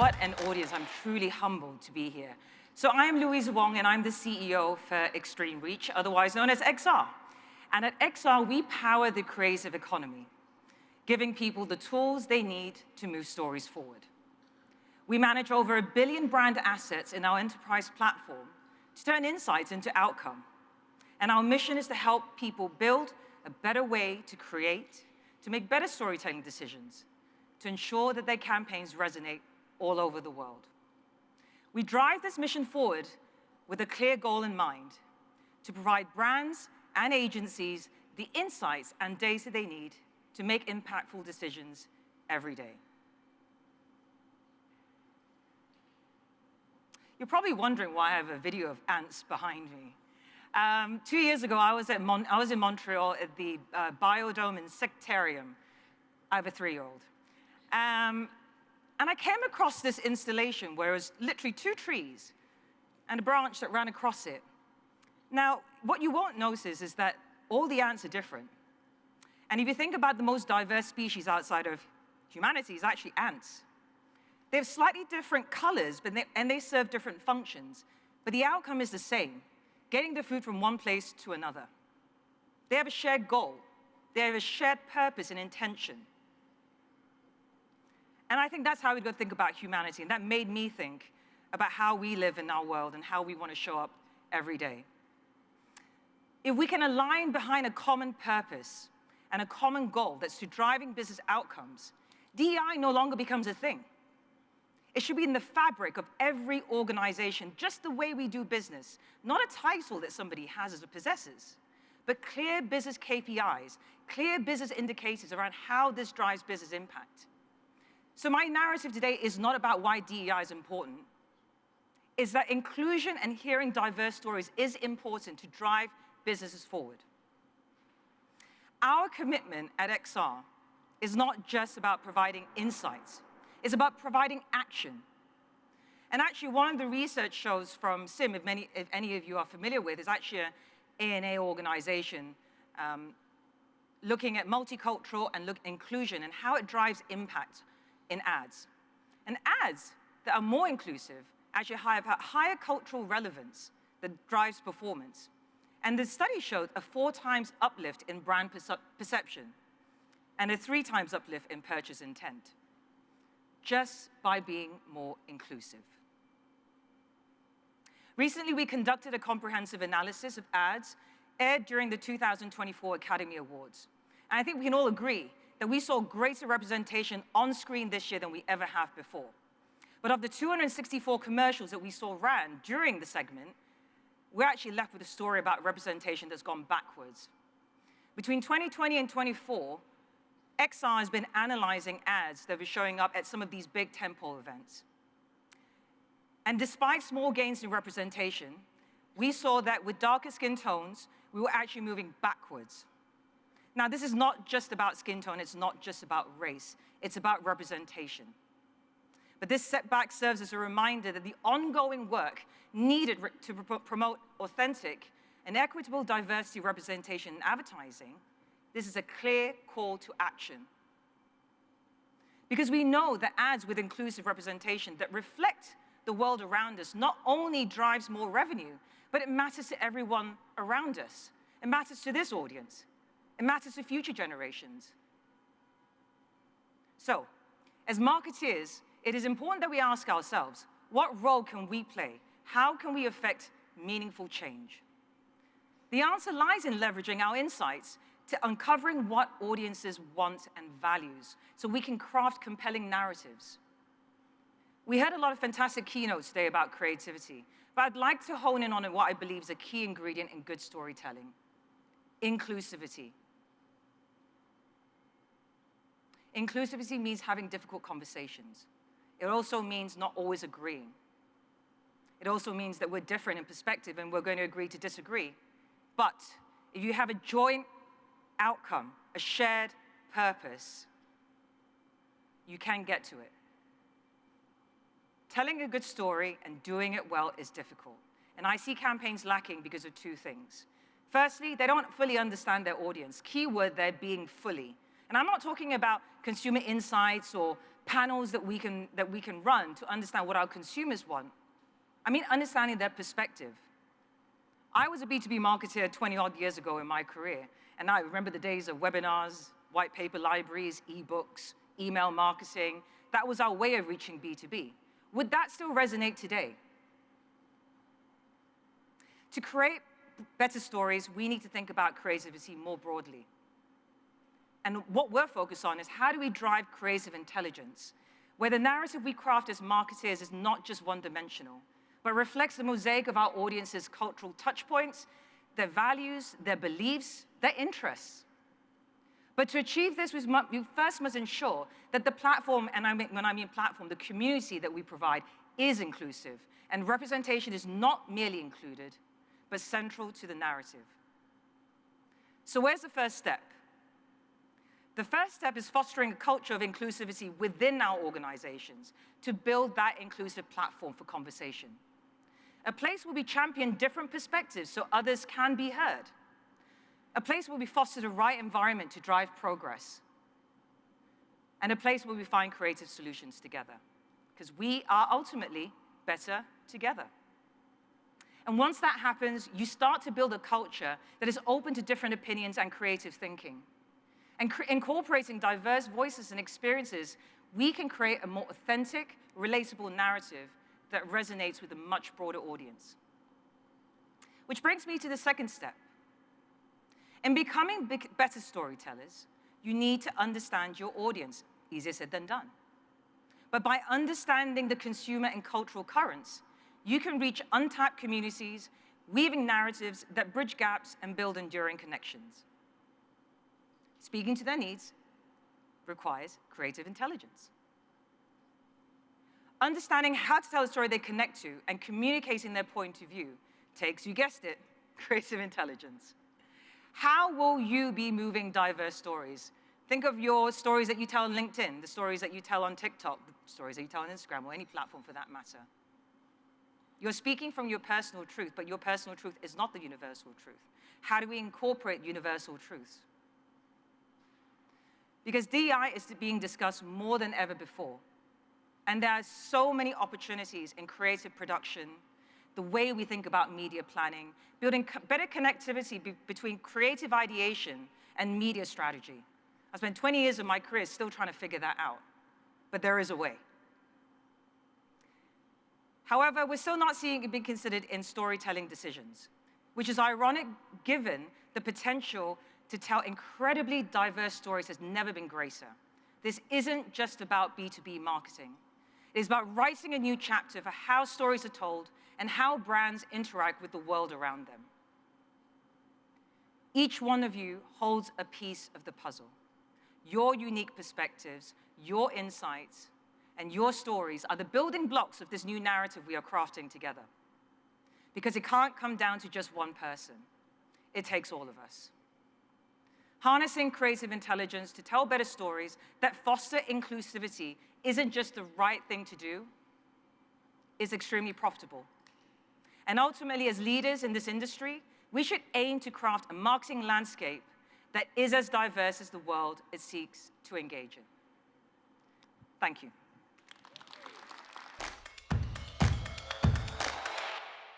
What an audience. I'm truly humbled to be here. So I am Louisa Wong, and I'm the CEO for Extreme Reach, otherwise known as XR. And at XR, we power the creative economy, giving people the tools they need to move stories forward. We manage over 1 billion brand assets in our enterprise platform to turn insights into outcome. And our mission is to help people build a better way to create, to make better storytelling decisions, to ensure that their campaigns resonate all over the world. We drive this mission forward with a clear goal in mind: to provide brands and agencies the insights and data they need to make impactful decisions every day. You're probably wondering why I have a video of ants behind me. 2 years ago, I was in Montreal at the Biodome Insectarium. I have a 3-year-old. And I came across this installation where it was literally 2 trees and a branch that ran across it. Now, what you won't notice is that all the ants are different. And if you think about the most diverse species outside of humanity, it's actually ants. They have slightly different colors, and they serve different functions. But the outcome is the same: getting the food from one place to another. They have a shared goal. They have a shared purpose and intention. And I think that's how we've got to think about humanity. And that made me think about how we live in our world and how we want to show up every day. If we can align behind a common purpose and a common goal that's to driving business outcomes, DEI no longer becomes a thing. It should be in the fabric of every organization, just the way we do business, not a title that somebody has or possesses, but clear business KPIs, clear business indicators around how this drives business impact. So my narrative today is not about why DEI is important. It's that inclusion and hearing diverse stories is important to drive businesses forward. Our commitment at XR is not just about providing insights. It's about providing action. And actually, one of the research shows from SIM, if any of you are familiar with, is actually an ANA organization looking at multicultural and inclusion and how it drives impact in ads. And ads that are more inclusive actually have higher cultural relevance that drives performance. And the study showed a 4 times uplift in brand perception and a 3 times uplift in purchase intent, just by being more inclusive. Recently, we conducted a comprehensive analysis of ads aired during the 2024 Academy Awards. And I think we can all agree that we saw greater representation on screen this year than we ever have before. But of the 264 commercials that we saw ran during the segment, we're actually left with a story about representation that's gone backwards. Between 2020 and 24, XR has been analyzing ads that were showing up at some of these big tentpole events. And despite small gains in representation, we saw that with darker skin tones, we were actually moving backwards. Now, this is not just about skin tone, it's not just about race, it's about representation. But this setback serves as a reminder that the ongoing work needed to promote authentic and equitable diversity representation in advertising, this is a clear call to action. Because we know that ads with inclusive representation that reflect the world around us not only drives more revenue, but it matters to everyone around us. It matters to this audience. It matters to future generations. So, as marketeers, it is important that we ask ourselves, what role can we play? How can we affect meaningful change? The answer lies in leveraging our insights to uncovering what audiences want and values, so we can craft compelling narratives. We heard a lot of fantastic keynotes today about creativity, but I'd like to hone in on what I believe is a key ingredient in good storytelling: inclusivity. Inclusivity means having difficult conversations. It also means not always agreeing. It also means that we're different in perspective and we're going to agree to disagree. But if you have a joint outcome, a shared purpose, you can get to it. Telling a good story and doing it well is difficult. And I see campaigns lacking because of 2 things. Firstly, they don't fully understand their audience. Keyword there being fully. And I'm not talking about consumer insights or panels that we can run to understand what our consumers want. I mean, understanding their perspective. I was a B2B marketer 20-odd years ago in my career, and I remember the days of webinars, white paper libraries, e-books, email marketing. That was our way of reaching B2B. Would that still resonate today? To create better stories, we need to think about creativity more broadly. And what we're focused on is how do we drive creative intelligence, where the narrative we craft as marketers is not just one-dimensional, but reflects the mosaic of our audience's cultural touchpoints, their values, their beliefs, their interests. But to achieve this, we first must ensure that the platform, and when I mean platform, the community that we provide is inclusive, and representation is not merely included, but central to the narrative. So where's the first step? The first step is fostering a culture of inclusivity within our organizations to build that inclusive platform for conversation. A place where we champion different perspectives so others can be heard. A place where we foster the right environment to drive progress. And a place where we find creative solutions together. Because we are ultimately better together. And once that happens, you start to build a culture that is open to different opinions and creative thinking. And incorporating diverse voices and experiences, we can create a more authentic, relatable narrative that resonates with a much broader audience. Which brings me to the second step. In becoming better storytellers, you need to understand your audience. Easier said than done. But by understanding the consumer and cultural currents, you can reach untapped communities, weaving narratives that bridge gaps and build enduring connections. Speaking to their needs requires creative intelligence. Understanding how to tell a story they connect to and communicating their point of view takes, you guessed it, creative intelligence. How will you be moving diverse stories? Think of your stories that you tell on LinkedIn, the stories that you tell on TikTok, the stories that you tell on Instagram, or any platform for that matter. You're speaking from your personal truth, but your personal truth is not the universal truth. How do we incorporate universal truths? Because DEI is being discussed more than ever before. And there are so many opportunities in creative production, the way we think about media planning, building better connectivity between creative ideation and media strategy. I spent 20 years of my career still trying to figure that out. But there is a way. However, we're still not seeing it being considered in storytelling decisions, which is ironic given the potential to tell incredibly diverse stories has never been greater. This isn't just about B2B marketing. It is about writing a new chapter for how stories are told and how brands interact with the world around them. Each one of you holds a piece of the puzzle. Your unique perspectives, your insights, and your stories are the building blocks of this new narrative we are crafting together. Because it can't come down to just one person. It takes all of us. Harnessing creative intelligence to tell better stories that foster inclusivity isn't just the right thing to do, it's extremely profitable. And ultimately, as leaders in this industry, we should aim to craft a marketing landscape that is as diverse as the world it seeks to engage in. Thank you.